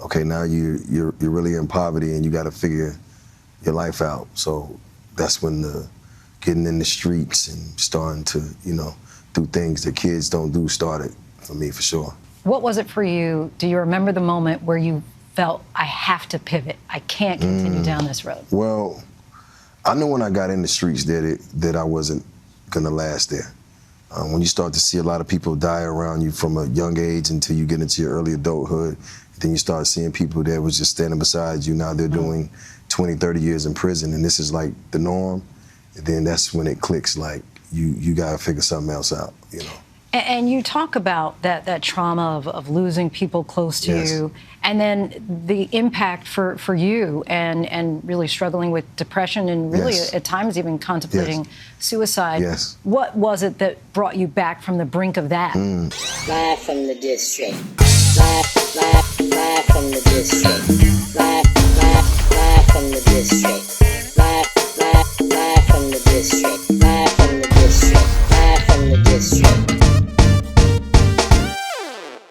okay, now you're really in poverty and you got to figure your life out. So that's when the getting in the streets and starting to, do things that kids don't do started for me, for sure. What was it for you? Do you remember the moment where you felt, I have to pivot, I can't continue down this road? Well, I knew when I got in the streets that I wasn't gonna last there. When you start to see a lot of people die around you from a young age until you get into your early adulthood, then you start seeing people that was just standing beside you, now they're doing 20, 30 years in prison, and this is like the norm, and then that's when it clicks, like, you gotta figure something else out, And you talk about that trauma of losing people close to you, and then the impact for you and really struggling with depression and really at times even contemplating suicide. What was it that brought you back from the brink of that? Live from the district. Live from the district. Live from the district. Live from the district. Live from the district. Live from the district.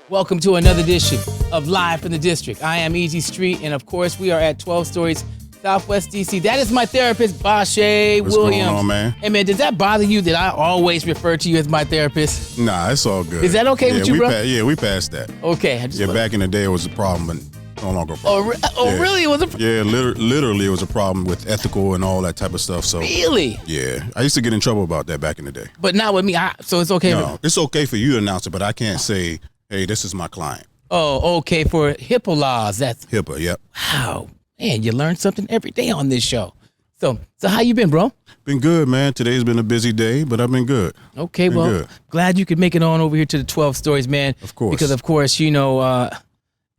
Welcome to another edition of Live from the District. I am Easy Street, and of course, we are at 12 Stories Southwest DC. That is my therapist, Bashea Williams. What's going on, man? Hey, man, does that bother you that I always refer to you as my therapist? Nah, it's all good. Is that okay with you, bro? We passed that. Okay. Back in the day, it was a problem, but no longer a problem. Really? It was a Yeah, literally, it was a problem with ethical and all that type of stuff. So Really? Yeah. I used to get in trouble about that back in the day. But not with me, so it's okay? No, it's okay for you to announce it, but I can't say, hey, this is my client. Oh, okay, for HIPAA laws. That's HIPAA, yep. Wow. Man, you learn something every day on this show. So how you been, bro? Been good, man. Today's been a busy day, but I've been good. Okay, well, glad you could make it on over here to the 12 Stories, man. Of course. Because, of course,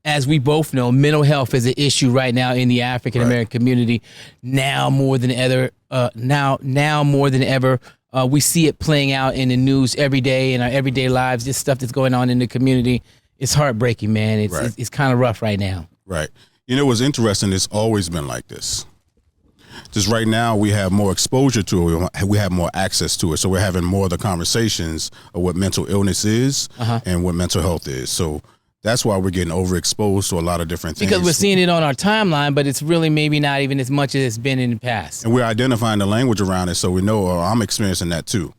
as we both know, mental health is an issue right now in the African American community. Now more than ever, we see it playing out in the news every day in our everyday lives. This stuff that's going on in the community, it's heartbreaking, man. It's kind of rough right now. Right. What's interesting, it's always been like this. Just right now, we have more exposure to it. We have more access to it. So we're having more of the conversations of what mental illness is and what mental health is. So that's why we're getting overexposed to a lot of different things. Because we're seeing it on our timeline, but it's really maybe not even as much as it's been in the past. And we're identifying the language around it, so we know, I'm experiencing that too.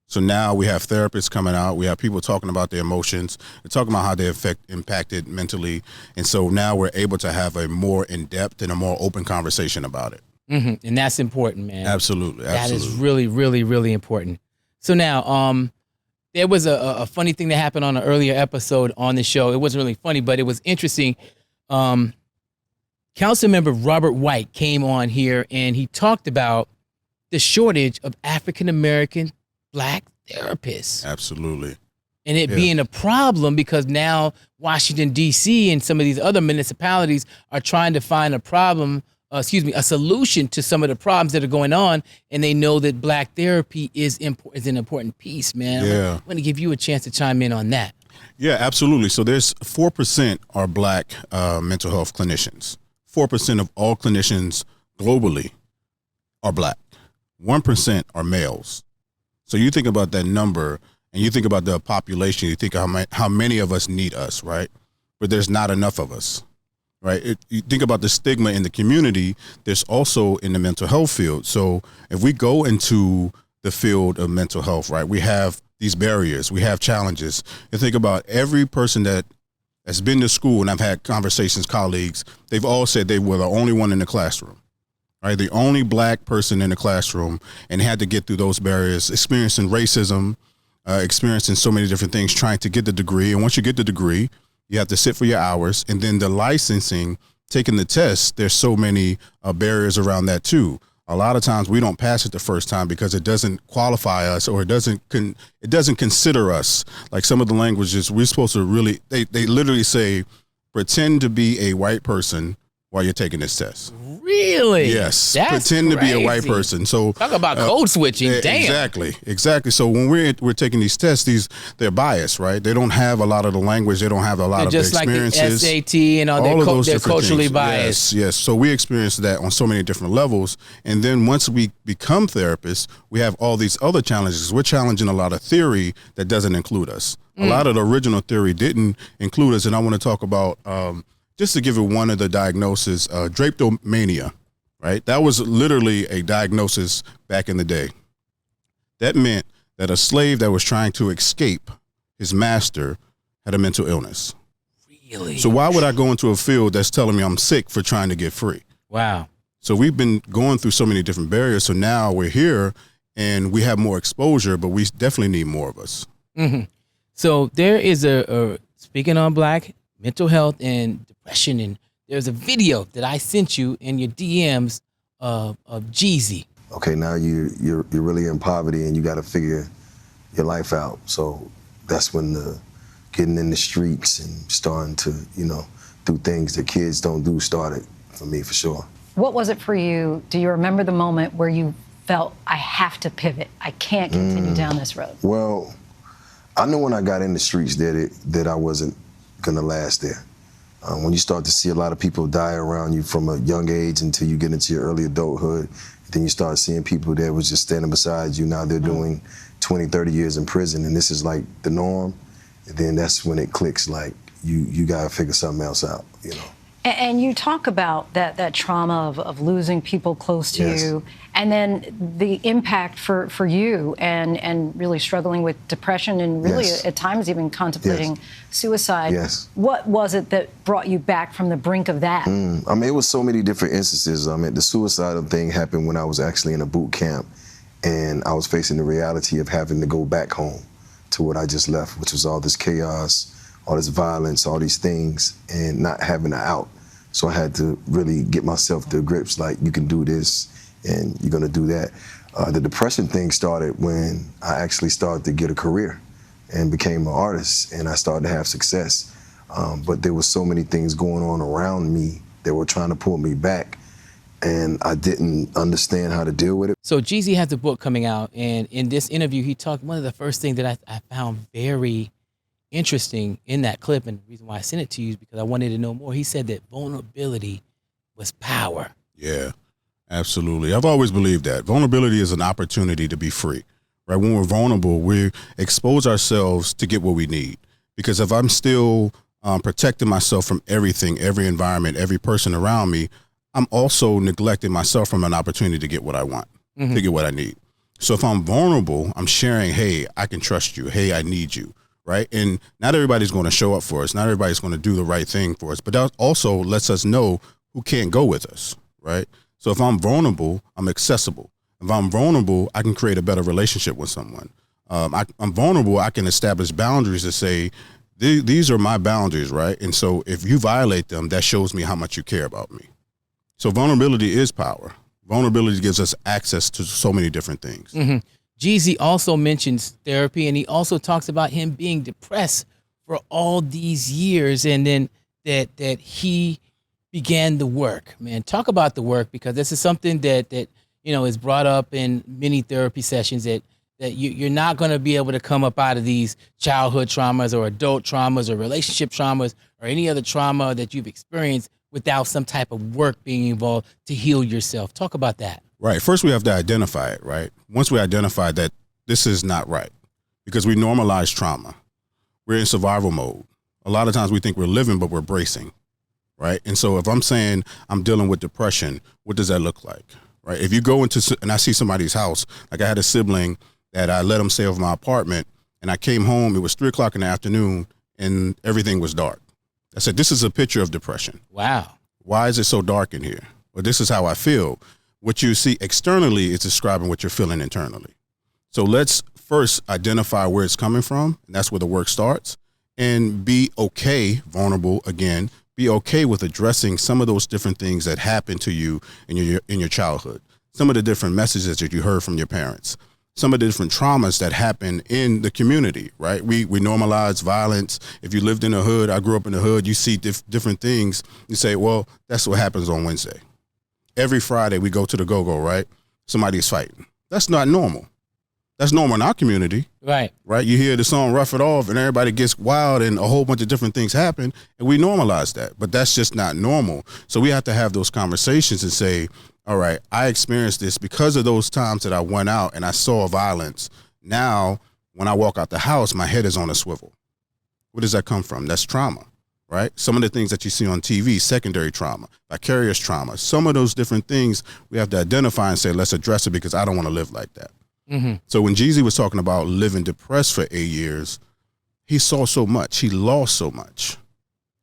So now we have therapists coming out. We have people talking about their emotions. They're talking about how they impacted mentally. And so now we're able to have a more in-depth and a more open conversation about it. Mm-hmm. And that's important, man. Absolutely. That is really, really, really important. So now, there was a funny thing that happened on an earlier episode on the show. It wasn't really funny, but it was interesting. Councilmember Robert White came on here and he talked about the shortage of African-American Black therapists. Absolutely. And it being a problem because now Washington, D.C. and some of these other municipalities are trying to find a solution to some of the problems that are going on, and they know that Black therapy is an important piece, man. Yeah. I'm going to give you a chance to chime in on that. Yeah, absolutely. So there's 4% are Black mental health clinicians. 4% of all clinicians globally are Black. 1% are males. So you think about that number, and you think about the population, you think how many of us need us, right? But there's not enough of us. Right. You think about the stigma in the community, there's also in the mental health field. So if we go into the field of mental health, right, we have these barriers, we have challenges. And think about every person that has been to school, and I've had conversations, colleagues, they've all said they were the only one in the classroom, right? The only Black person in the classroom, and had to get through those barriers, experiencing racism, experiencing so many different things, trying to get the degree. And once you get the degree, you have to sit for your hours, and then the licensing, taking the test, there's so many barriers around that too. A lot of times we don't pass it the first time because it doesn't qualify us, or it doesn't consider us. Like some of the languages, we're supposed to really, they literally say, pretend to be a white person while you're taking this test. Really? Yes. That's pretend crazy. to be a white person. So talk about code switching. Damn. Exactly. So when we're taking these tests, they're biased, right? They don't have a lot of the language. They don't have a lot of the experiences. Just like the SAT and they're culturally biased. Yes. So we experience that on so many different levels. And then once we become therapists, we have all these other challenges. We're challenging a lot of theory that doesn't include us. A lot of the original theory didn't include us. And I want to talk about just to give it one of the diagnoses, drapetomania, right? That was literally a diagnosis back in the day. That meant that a slave that was trying to escape his master had a mental illness. Really? So why would I go into a field that's telling me I'm sick for trying to get free? Wow. So we've been going through so many different barriers. So now we're here and we have more exposure, but we definitely need more of us. Mm-hmm. So there is speaking on Black mental health and depression, and there's a video that I sent you in your DMs of Jeezy. Okay, now you're really in poverty and you got to figure your life out. So that's when the getting in the streets and starting to, do things that kids don't do started for me, for sure. What was it for you? Do you remember the moment where you felt, I have to pivot, I can't continue down this road? Well, I knew when I got in the streets that I wasn't gonna last there. When you start to see a lot of people die around you from a young age until you get into your early adulthood, then you start seeing people that was just standing beside you. Now they're doing 20, 30 years in prison, and this is like the norm. And then that's when it clicks, like you gotta figure something else out, And you talk about that trauma of losing people close to you, and then the impact for you, and really struggling with depression, and really at times even contemplating suicide. Yes. What was it that brought you back from the brink of that? It was so many different instances. The suicidal thing happened when I was actually in a boot camp, and I was facing the reality of having to go back home to what I just left, which was all this chaos, all this violence, all these things, and not having an out. So I had to really get myself to grips, like, you can do this and you're gonna do that. The depression thing started when I actually started to get a career and became an artist, and I started to have success. But there was so many things going on around me that were trying to pull me back, and I didn't understand how to deal with it. So Jeezy has a book coming out, and in this interview, he talked, one of the first things that I found very interesting in that clip, and the reason why I sent it to you is because I wanted to know more. He said that vulnerability was power. Yeah, absolutely. I've always believed that. Vulnerability is an opportunity to be free, right? When we're vulnerable, we expose ourselves to get what we need. Because if I'm still protecting myself from everything, every environment, every person around me, I'm also neglecting myself from an opportunity to get what I want, to get what I need. So if I'm vulnerable, I'm sharing, hey, I can trust you. Hey, I need you. Right. And not everybody's going to show up for us. Not everybody's going to do the right thing for us. But that also lets us know who can't go with us. Right. So if I'm vulnerable, I'm accessible. If I'm vulnerable, I can create a better relationship with someone. I'm vulnerable. I can establish boundaries to say, these are my boundaries. Right. And so if you violate them, that shows me how much you care about me. So vulnerability is power. Vulnerability gives us access to so many different things. Jeezy also mentions therapy, and he also talks about him being depressed for all these years, and then that he began the work. Man, talk about the work, because this is something that is brought up in many therapy sessions, that you're not going to be able to come up out of these childhood traumas or adult traumas or relationship traumas or any other trauma that you've experienced without some type of work being involved to heal yourself. Talk about that. Right. First, we have to identify it, right? Once we identify that this is not right, because we normalize trauma. We're in survival mode. A lot of times we think we're living, but we're bracing, right? And so if I'm saying I'm dealing with depression, what does that look like, right? If you go into, and I see somebody's house, like I had a sibling that I let him stay over my apartment, and I came home, it was 3:00 in the afternoon, and everything was dark. I said, this is a picture of depression. Wow. Why is it so dark in here? Well, this is how I feel. What you see externally is describing what you're feeling internally. So let's first identify where it's coming from, and that's where the work starts, and be okay, vulnerable again, be okay with addressing some of those different things that happened to you in your childhood, some of the different messages that you heard from your parents, some of the different traumas that happen in the community, right? We normalize violence. If you lived in the hood, I grew up in the hood, you see different things. You say, well, that's what happens on Wednesday. Every Friday we go to the go-go, right? Somebody's fighting. That's not normal. That's normal in our community. Right. Right? You hear the song Rough It Off and everybody gets wild and a whole bunch of different things happen, and we normalize that. But that's just not normal. So we have to have those conversations and say, all right, I experienced this because of those times that I went out and I saw violence. Now, when I walk out the house, my head is on a swivel. Where does that come from? That's trauma. right? Some of the things that you see on TV, secondary trauma, vicarious trauma, some of those different things we have to identify and say, let's address it because I don't want to live like that. So when Jeezy was talking about living depressed for 8 years, he saw so much, he lost so much,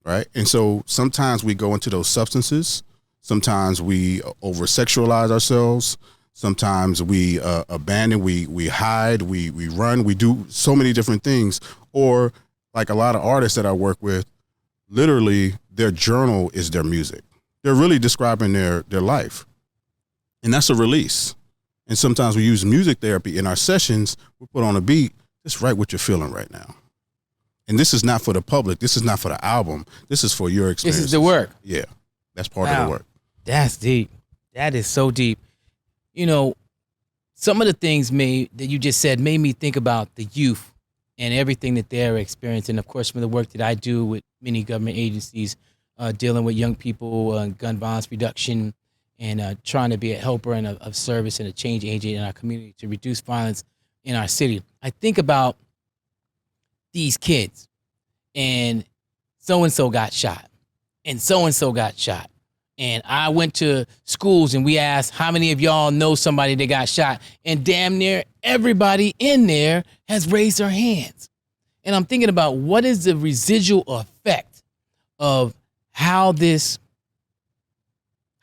right? And so sometimes we go into those substances, sometimes we over-sexualize ourselves, sometimes we abandon, we hide, we run, we do so many different things. Or like a lot of artists that I work with, literally their journal is their music. They're really describing their life. And that's a release. And sometimes we use music therapy in our sessions. We put on a beat, just write what you're feeling right now. And this is not for the public. This is not for the album. This is for your experience. This is the work. Yeah, that's part of the work. That's deep. That is so deep. You know, some of the things that you just said made me think about the youth and everything that they're experiencing. Of course, from the work that I do with many government agencies, dealing with young people, gun violence reduction, and trying to be a helper and of service and a change agent in our community to reduce violence in our city. I think about these kids, and so-and-so got shot, and so-and-so got shot. And I went to schools and we asked, how many of y'all know somebody that got shot? And damn near everybody in there has raised their hands. And I'm thinking about what is the residual effect of how does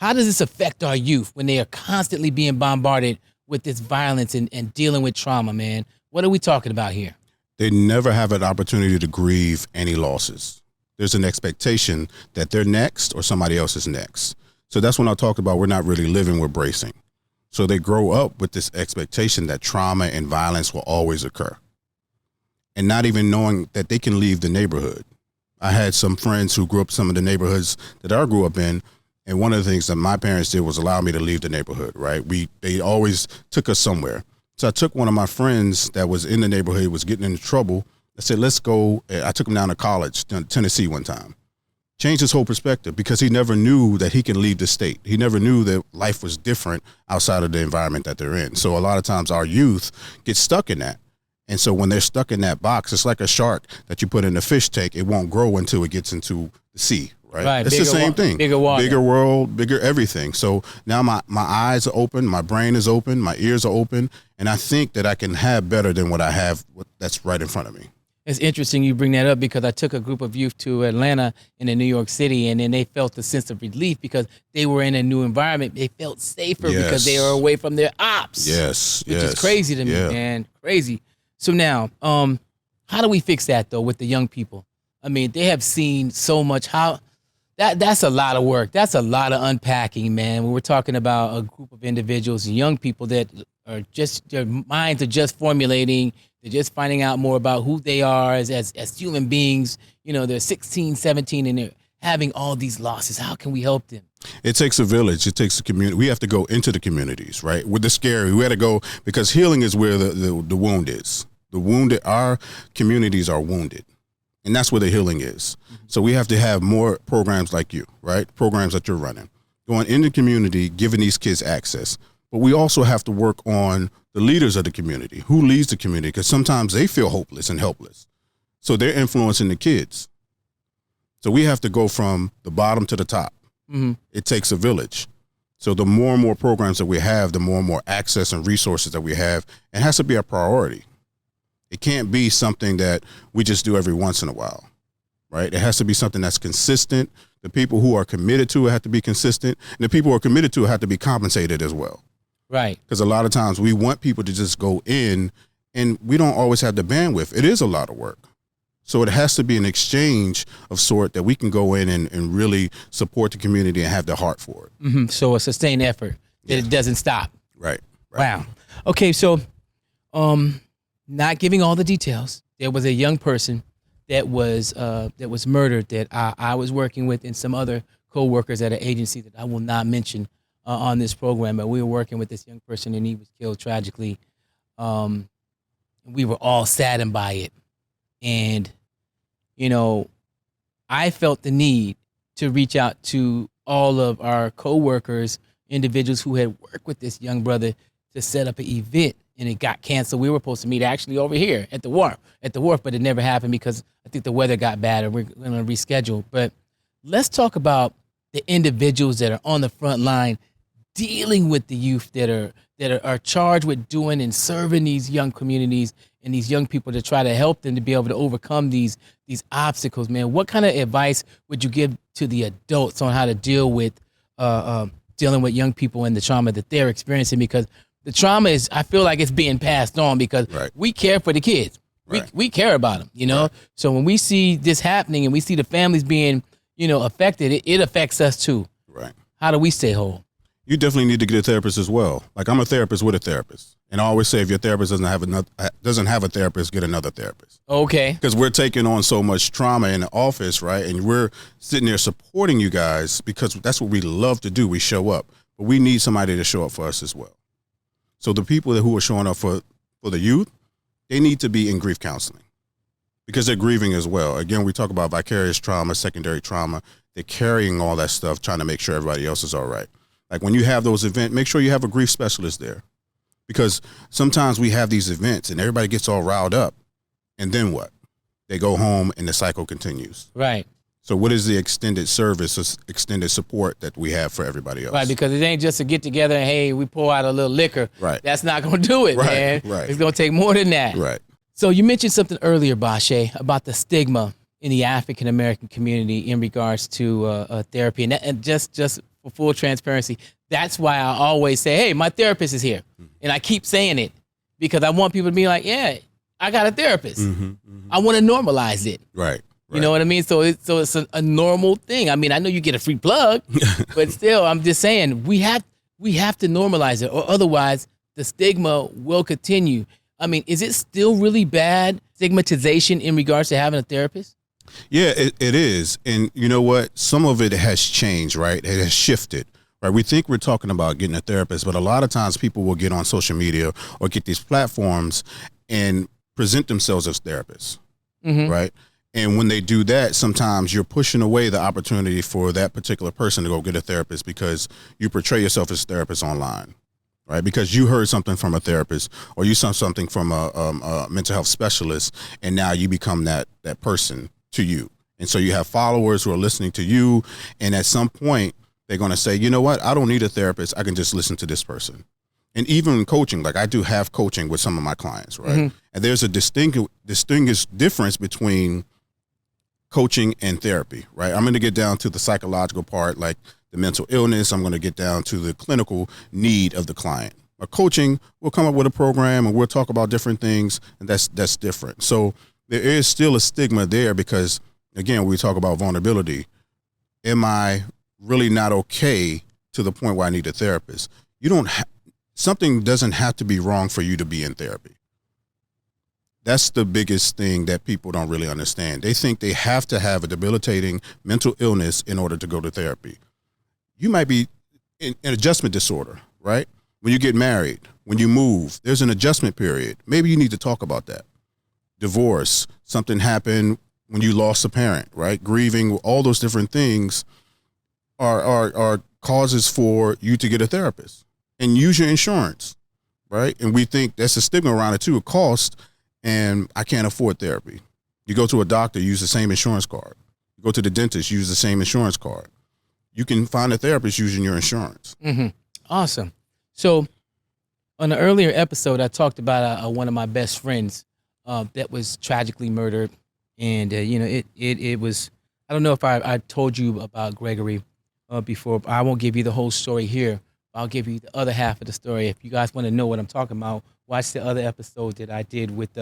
this affect our youth when they are constantly being bombarded with this violence and dealing with trauma, man? What are we talking about here? They never have an opportunity to grieve any losses. There's an expectation that they're next or somebody else is next. So that's when I talked about we're not really living, we're bracing. So they grow up with this expectation that trauma and violence will always occur, and not even knowing that they can leave the neighborhood. I had some friends who grew up some of the neighborhoods that I grew up in, and one of the things that my parents did was allow me to leave the neighborhood, right? They always took us somewhere. So I took one of my friends that was in the neighborhood, was getting into trouble. I said, let's go. I took him down to college, Tennessee one time. Changed his whole perspective because he never knew that he can leave the state. He never knew that life was different outside of the environment that they're in. So a lot of times our youth get stuck in that. And so when they're stuck in that box, it's like a shark that you put in a fish tank. It won't grow until it gets into the sea, right? It's the same thing. Bigger water. Bigger world, bigger everything. So now my eyes are open, my brain is open, my ears are open, and I think that I can have better than what I have that's right in front of me. It's interesting you bring that up because I took a group of youth to Atlanta and in New York City, and then they felt a sense of relief because they were in a new environment. They felt safer because they were away from their ops. Which is crazy to me, man. Crazy. So now, how do we fix that, though, with the young people? I mean, they have seen so much. That's a lot of work. That's a lot of unpacking, man. When we're talking about a group of individuals, young people that are just, their minds are just formulating. They're just finding out more about who they are as human beings. You know, they're 16, 17, and they're having all these losses. How can we help them? It takes a village. It takes a community. We have to go into the communities, right? With the scary, we had to go because healing is where the wound is. The wounded, our communities are wounded, and that's where the healing is. So we have to have more programs like you, right? Programs that you're running, going in the community, giving these kids access. But we also have to work on the leaders of the community. Who leads the community? Because sometimes they feel hopeless and helpless. So they're influencing the kids. So we have to go from the bottom to the top. It takes a village. So the more and more programs that we have, the more and more access and resources that we have, it has to be a priority. It can't be something that we just do every once in a while, right? It has to be something that's consistent. The people who are committed to it have to be consistent, and the people who are committed to it have to be compensated as well. Right. Because a lot of times we want people to just go in, and we don't always have the bandwidth. It is a lot of work. So it has to be an exchange of sort that we can go in and really support the community and have the heart for it. So a sustained effort that it doesn't stop. Right. Wow. Okay, so not giving all the details, there was a young person that was murdered that I was working with and some other co-workers at an agency that I will not mention on this program, but we were working with this young person and he was killed tragically. We were all saddened by it. And, you know, I felt the need to reach out to all of our co-workers, individuals who had worked with this young brother to set up an event and it got canceled. We were supposed to meet actually over here at the wharf, but it never happened because I think the weather got bad, and we're going to reschedule. But let's talk about the individuals that are on the front line dealing with the youth that are charged with doing and serving these young communities and these young people to try to help them to be able to overcome these obstacles, man. What kind of advice would you give to the adults on how to deal with dealing with young people and the trauma that they're experiencing? Because the trauma is, I feel like it's being passed on because we care for the kids. We care about them, you know? Right. So when we see this happening and we see the families being, affected, it affects us too. Right. How do we stay whole? You definitely need to get a therapist as well. Like, I'm a therapist with a therapist. And I always say, if your therapist doesn't have a therapist, get another therapist. Okay. Because we're taking on so much trauma in the office, right? And we're sitting there supporting you guys because that's what we love to do. We show up. But we need somebody to show up for us as well. So the people who are showing up for the youth, they need to be in grief counseling because they're grieving as well. Again, we talk about vicarious trauma, secondary trauma. They're carrying all that stuff, trying to make sure everybody else is all right. Like, when you have those events, make sure you have a grief specialist there, because sometimes we have these events and everybody gets all riled up, and then what? They go home and the cycle continues. Right. So what is the extended service, extended support that we have for everybody else? Right, because it ain't just a get together and, hey, we pour out a little liquor. Right. That's not going to do it, man. Right. It's going to take more than that. Right. So you mentioned something earlier, Bah-Shay, about the stigma in the African-American community in regards to therapy. And just for full transparency, that's why I always say, hey, my therapist is here. And I keep saying it because I want people to be like, yeah, I got a therapist. I want to normalize it. Right. You know what I mean? So it's a normal thing. I mean, I know you get a free plug, but still, I'm just saying we have to normalize it, or otherwise the stigma will continue. I mean, is it still really bad stigmatization in regards to having a therapist? Yeah, it is. And you know what? Some of it has changed, right? It has shifted, right? We think we're talking about getting a therapist, but a lot of times people will get on social media or get these platforms and present themselves as therapists, right? And when they do that, sometimes you're pushing away the opportunity for that particular person to go get a therapist because you portray yourself as a therapist online, right? Because you heard something from a therapist or you saw something from a mental health specialist, and now you become that person to you. And so you have followers who are listening to you, and at some point they're going to say, you know what, I don't need a therapist. I can just listen to this person. And even in coaching, like I do have coaching with some of my clients, right? And there's a distinguished difference between coaching and therapy, right? I'm going to get down to the psychological part, like the mental illness. I'm going to get down to the clinical need of the client. But coaching, we'll come up with a program and we'll talk about different things, and that's different. So there is still a stigma there because, again, we talk about vulnerability. Am I really not okay to the point where I need a therapist? Something doesn't have to be wrong for you to be in therapy. That's the biggest thing that people don't really understand. They think they have to have a debilitating mental illness in order to go to therapy. You might be in an adjustment disorder, right? When you get married, when you move, there's an adjustment period. Maybe you need to talk about that. Divorce, something happened when you lost a parent, right? Grieving, all those different things are causes for you to get a therapist and use your insurance, right? And we think that's a stigma around it too, a cost, and I can't afford therapy. You go to a doctor, use the same insurance card. You go to the dentist, use the same insurance card. You can find a therapist using your insurance. Awesome. So on an earlier episode, I talked about one of my best friends that was tragically murdered. And, it was, I don't know if I told you about Gregory before. I won't give you the whole story here. I'll give you the other half of the story. If you guys want to know what I'm talking about, watch the other episode that I did with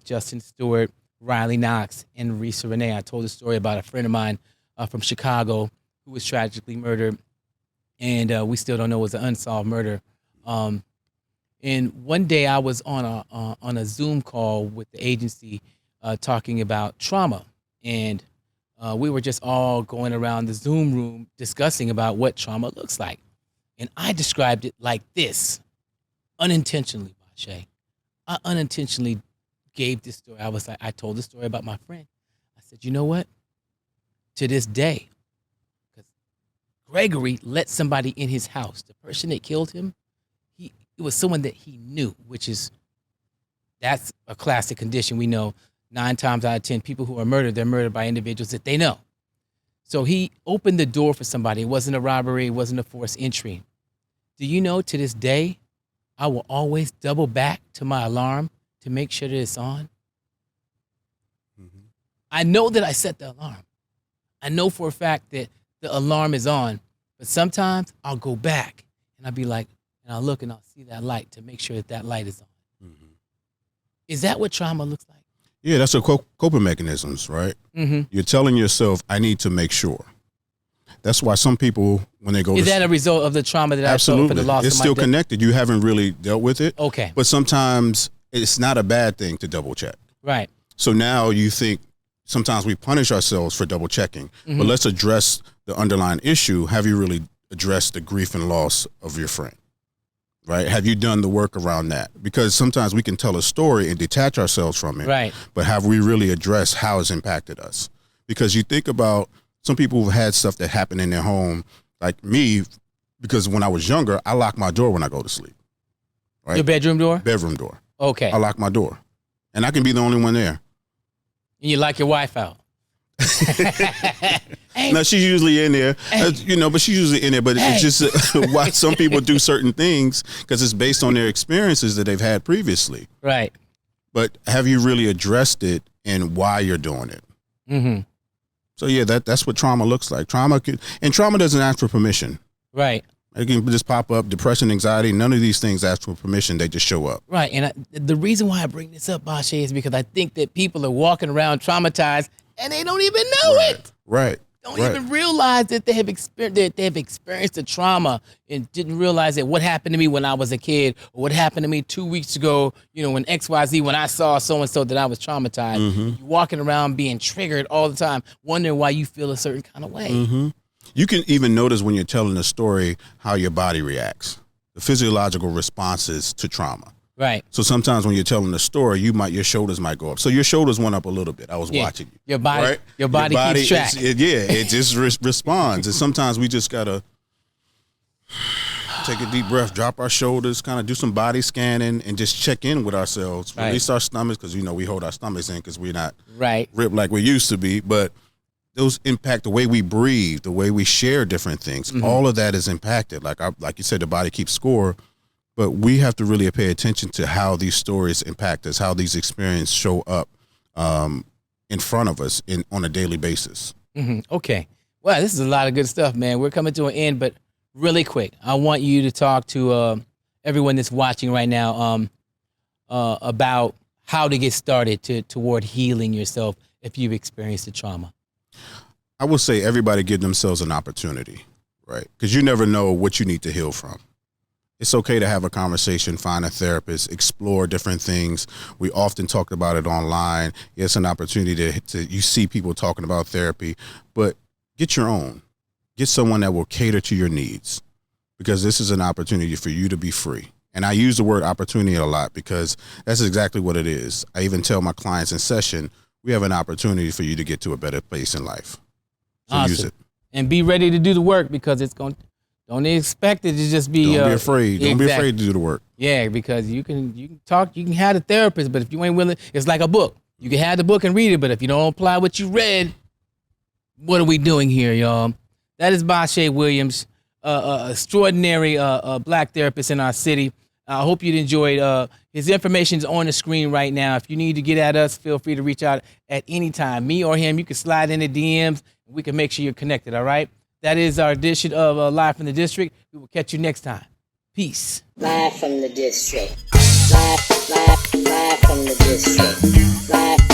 Justin Stewart, Riley Knox, and Risa Renee. I told a story about a friend of mine from Chicago who was tragically murdered, and we still don't know it was an unsolved murder. And one day I was on a Zoom call with the agency talking about trauma, and we were just all going around the Zoom room discussing about what trauma looks like. And I described it like this, unintentionally, Bashea. I unintentionally gave this story. I told the story about my friend. I said, you know what? To this day, because Gregory let somebody in his house. The person that killed him, it was someone that he knew, that's a classic condition. We know 9 times out of 10 people who are murdered, they're murdered by individuals that they know. So he opened the door for somebody. It wasn't a robbery. It wasn't a forced entry. Do you know, to this day, I will always double back to my alarm to make sure that it's on? Mm-hmm. I know that I set the alarm. I know for a fact that the alarm is on, but sometimes I'll go back and I'll be like, and I'll look and I'll see that light to make sure that that light is on. Mm-hmm. Is that what trauma looks like? Yeah, that's a coping mechanisms, right? Mm-hmm. You're telling yourself, I need to make sure. That's why some people, when they go Is that a result of the trauma that I felt for the loss of my It's still connected. You haven't really dealt with it. Okay. But sometimes it's not a bad thing to double check. Right. So now you think, sometimes we punish ourselves for double checking, but let's address the underlying issue. Have you really addressed the grief and loss of your friend? Right? Have you done the work around that? Because sometimes we can tell a story and detach ourselves from it. Right. But have we really addressed how it's impacted us? Because you think about some people who've had stuff that happened in their home, like me, because when I was younger, I lock my door when I go to sleep. Right? Your bedroom door? Bedroom door. Okay. I lock my door. And I can be the only one there. And you lock your wife out? No, she's usually in there, but she's usually in there. But it's just why some people do certain things, because it's based on their experiences that they've had previously. Right. But have you really addressed it and why you're doing it? Mm-hmm. So yeah, that's what trauma looks like. Trauma doesn't ask for permission. Right. It can just pop up. Depression, anxiety, none of these things ask for permission. They just show up. Right. And the reason why I bring this up, Bah-Shay, is because I think that people are walking around traumatized and they don't even know it. Right. Don't even realize that they have experienced a trauma and didn't realize that what happened to me when I was a kid, or what happened to me 2 weeks ago, when XYZ, when I saw so-and-so, that I was traumatized. Mm-hmm. You're walking around being triggered all the time, wondering why you feel a certain kind of way. Mm-hmm. You can even notice when you're telling a story how your body reacts, the physiological responses to trauma. Right. So sometimes when you're telling a story, your shoulders might go up. So your shoulders went up a little bit. I was watching you. Your body keeps track. It just responds. And sometimes we just gotta take a deep breath, drop our shoulders, kind of do some body scanning, and just check in with ourselves. Right. Release our stomachs, because we hold our stomachs in because we're not ripped like we used to be. But those impact the way we breathe, the way we share different things. Mm-hmm. All of that is impacted. Like you said, the body keeps score. But we have to really pay attention to how these stories impact us, how these experiences show up in front of us on a daily basis. Mm-hmm. Okay. Well, this is a lot of good stuff, man. We're coming to an end, but really quick, I want you to talk to everyone that's watching right now about how to get started toward healing yourself if you've experienced a trauma. I would say everybody give themselves an opportunity, right? Because you never know what you need to heal from. It's okay to have a conversation, find a therapist, explore different things. We often talk about it online. It's an opportunity to you see people talking about therapy, but get your own. Get someone that will cater to your needs, because this is an opportunity for you to be free. And I use the word opportunity a lot because that's exactly what it is. I even tell my clients in session, we have an opportunity for you to get to a better place in life. So awesome. Use it. And be ready to do the work, because it's going to. Don't expect it to just be. Don't be afraid. Don't be afraid to do the work. Yeah, because you can talk, you can have a therapist, but if you ain't willing, it's like a book. You can have the book and read it, but if you don't apply what you read, what are we doing here, y'all? That is Bashea Williams, extraordinary black therapist in our city. I hope you enjoyed. His information is on the screen right now. If you need to get at us, feel free to reach out at any time. Me or him, you can slide in the DMs. We can make sure you're connected. All right. That is our edition of Live from the District. We will catch you next time. Peace. Live from the district. Live from the district. Live